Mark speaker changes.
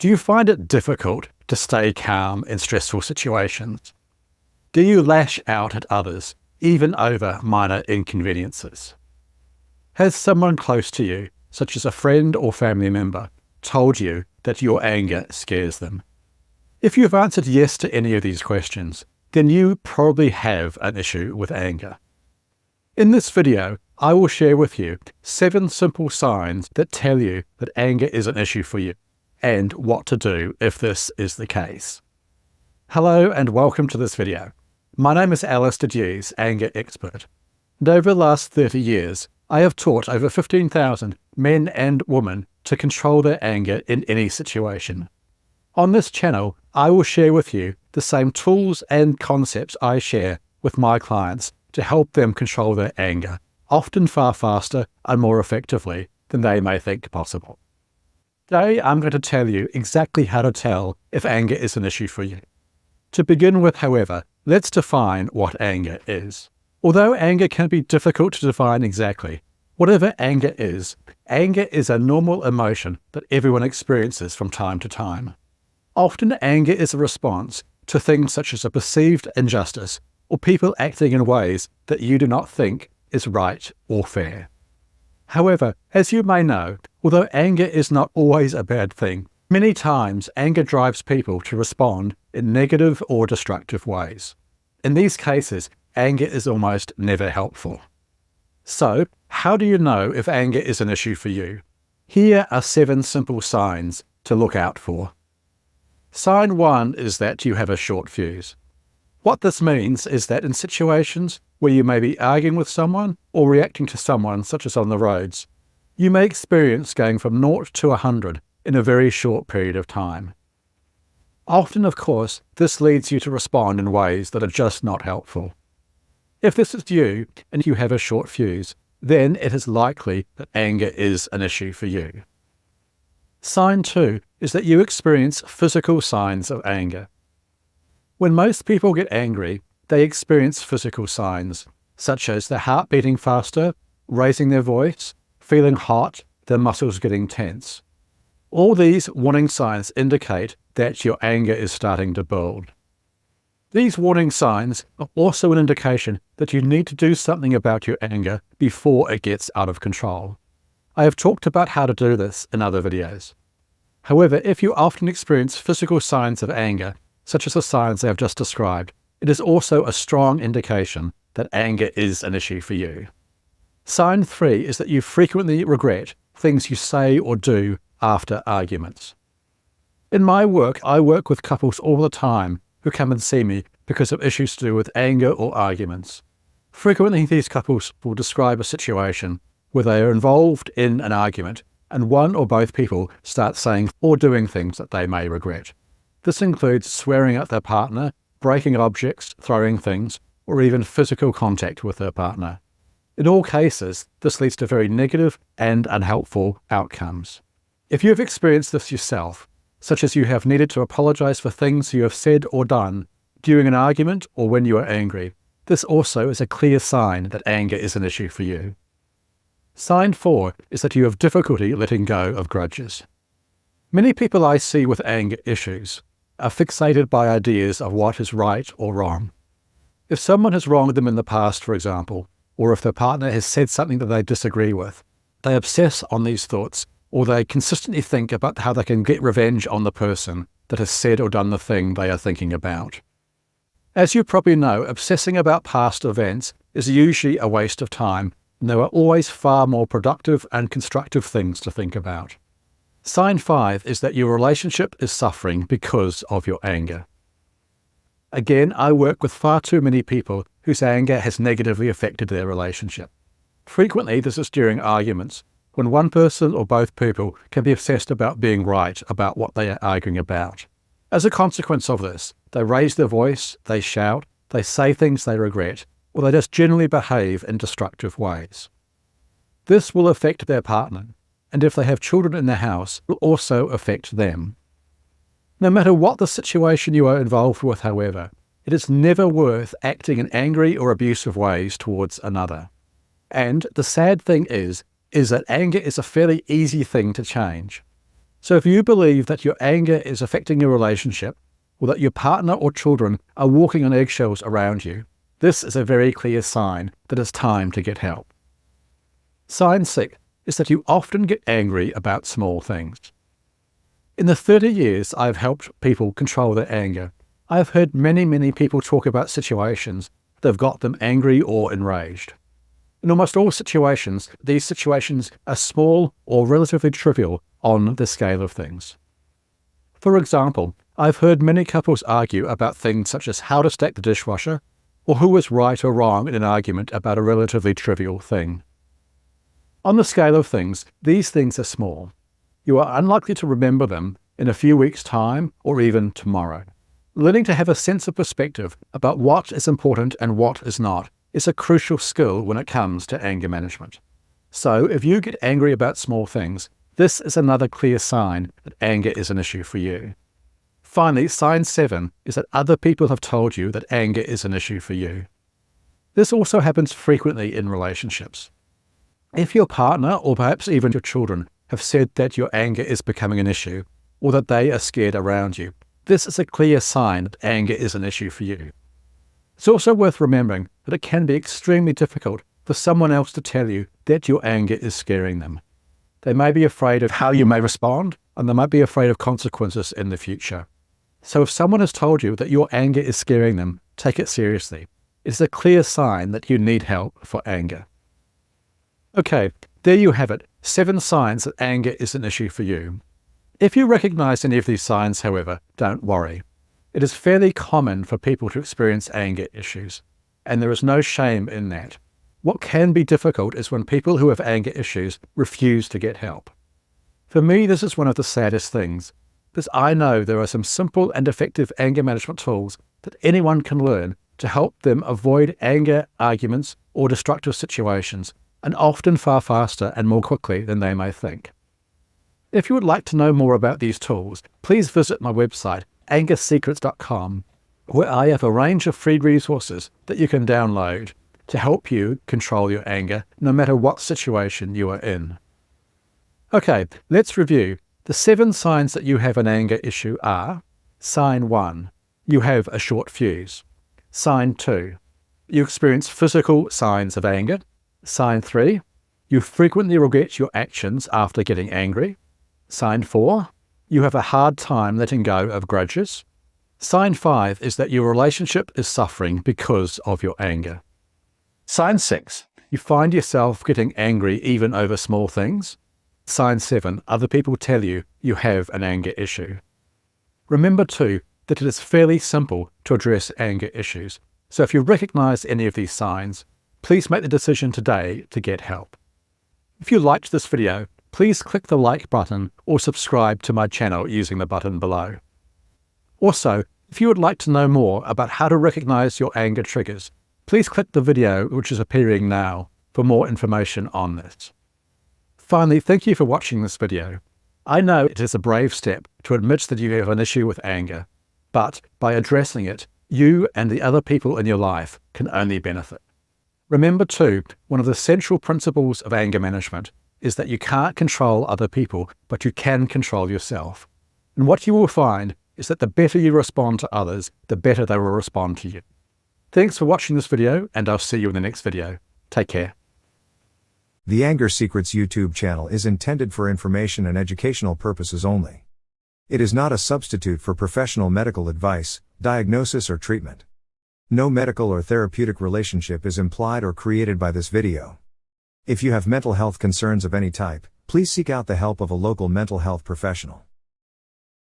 Speaker 1: Do you find it difficult to stay calm in stressful situations? Do you lash out at others, even over minor inconveniences? Has someone close to you, such as a friend or family member, told you that your anger scares them? If you've answered yes to any of these questions, then you probably have an issue with anger. In this video, I will share with you 7 simple signs that tell you that anger is an issue for you, and what to do if this is the case. Hello and welcome to this video. My name is Alastair Duhs, Anger Expert, and over the last 30 years, I have taught over 15,000 men and women to control their anger in any situation. On this channel, I will share with you the same tools and concepts I share with my clients to help them control their anger, often far faster and more effectively than they may think possible. Today, I'm going to tell you exactly how to tell if anger is an issue for you. To begin with, however, let's define what anger is. Although anger can be difficult to define exactly, whatever anger is a normal emotion that everyone experiences from time to time. Often anger is a response to things such as a perceived injustice or people acting in ways that you do not think is right or fair. However, as you may know, although anger is not always a bad thing, many times anger drives people to respond in negative or destructive ways. In these cases, anger is almost never helpful. So, how do you know if anger is an issue for you? Here are 7 simple signs to look out for. Sign 1 is that you have a short fuse. What this means is that in situations where you may be arguing with someone or reacting to someone, such as on the roads, you may experience going from 0 to 100 in a very short period of time. Often, of course, this leads you to respond in ways that are just not helpful. If this is you and you have a short fuse, then it is likely that anger is an issue for you. Sign 2 is that you experience physical signs of anger. When most people get angry, they experience physical signs, such as their heart beating faster, raising their voice, feeling hot, their muscles getting tense. All these warning signs indicate that your anger is starting to build. These warning signs are also an indication that you need to do something about your anger before it gets out of control. I have talked about how to do this in other videos. However, if you often experience physical signs of anger, such as the signs I have just described, it is also a strong indication that anger is an issue for you. Sign 3 is that you frequently regret things you say or do after arguments. In my work, I work with couples all the time who come and see me because of issues to do with anger or arguments. Frequently, these couples will describe a situation where they are involved in an argument and one or both people start saying or doing things that they may regret. This includes swearing at their partner, breaking objects, throwing things, or even physical contact with their partner. In all cases, this leads to very negative and unhelpful outcomes. If you have experienced this yourself, such as you have needed to apologize for things you have said or done during an argument or when you are angry, this also is a clear sign that anger is an issue for you. Sign 4 is that you have difficulty letting go of grudges. Many people I see with anger issues are fixated by ideas of what is right or wrong. If someone has wronged them in the past, for example, or if their partner has said something that they disagree with, they obsess on these thoughts, or they consistently think about how they can get revenge on the person that has said or done the thing they are thinking about. As you probably know, obsessing about past events is usually a waste of time, and there are always far more productive and constructive things to think about. Sign 5 is that your relationship is suffering because of your anger. Again, I work with far too many people whose anger has negatively affected their relationship. Frequently, this is during arguments, when one person or both people can be obsessed about being right about what they are arguing about. As a consequence of this, they raise their voice, they shout, they say things they regret, or they just generally behave in destructive ways. This will affect their partner, and if they have children in the house, will also affect them. No matter what the situation you are involved with, however, it is never worth acting in angry or abusive ways towards another. And the sad thing is that anger is a fairly easy thing to change. So if you believe that your anger is affecting your relationship, or that your partner or children are walking on eggshells around you, this is a very clear sign that it's time to get help. Sign 6 is that you often get angry about small things. In the 30 years I've helped people control their anger, I've heard many people talk about situations that have got them angry or enraged. In almost all situations, these situations are small or relatively trivial on the scale of things. For example, I've heard many couples argue about things such as how to stack the dishwasher, or who was right or wrong in an argument about a relatively trivial thing. On the scale of things, these things are small. You are unlikely to remember them in a few weeks' time or even tomorrow. Learning to have a sense of perspective about what is important and what is not is a crucial skill when it comes to anger management. So if you get angry about small things, this is another clear sign that anger is an issue for you. Finally, sign 7 is that other people have told you that anger is an issue for you. This also happens frequently in relationships. If your partner, or perhaps even your children, have said that your anger is becoming an issue, or that they are scared around you, this is a clear sign that anger is an issue for you. It's also worth remembering that it can be extremely difficult for someone else to tell you that your anger is scaring them. They may be afraid of how you may respond, and they might be afraid of consequences in the future. So if someone has told you that your anger is scaring them, take it seriously. It's a clear sign that you need help for anger. Okay, there you have it, 7 signs that anger is an issue for you. If you recognize any of these signs, however, don't worry. It is fairly common for people to experience anger issues, and there is no shame in that. What can be difficult is when people who have anger issues refuse to get help. For me, this is one of the saddest things, because I know there are some simple and effective anger management tools that anyone can learn to help them avoid anger, arguments, or destructive situations, and often far faster and more quickly than they may think. If you would like to know more about these tools, please visit my website, angersecrets.com, where I have a range of free resources that you can download to help you control your anger no matter what situation you are in. Okay, let's review. The 7 signs that you have an anger issue are: Sign 1, you have a short fuse. Sign 2, you experience physical signs of anger. Sign 3, you frequently regret your actions after getting angry. Sign 4, you have a hard time letting go of grudges. Sign 5 is that your relationship is suffering because of your anger. Sign 6, you find yourself getting angry even over small things. Sign 7, other people tell you you have an anger issue. Remember too that it is fairly simple to address anger issues, so if you recognize any of these signs, please make the decision today to get help. If you liked this video, please click the like button or subscribe to my channel using the button below. Also, if you would like to know more about how to recognize your anger triggers, please click the video which is appearing now for more information on this. Finally, thank you for watching this video. I know it is a brave step to admit that you have an issue with anger, but by addressing it, you and the other people in your life can only benefit. Remember too, one of the central principles of anger management is that you can't control other people, but you can control yourself. And what you will find is that the better you respond to others, the better they will respond to you. Thanks for watching this video, and I'll see you in the next video. Take care.
Speaker 2: The Anger Secrets YouTube channel is intended for information and educational purposes only. It is not a substitute for professional medical advice, diagnosis or treatment. No medical or therapeutic relationship is implied or created by this video. If you have mental health concerns of any type, please seek out the help of a local mental health professional.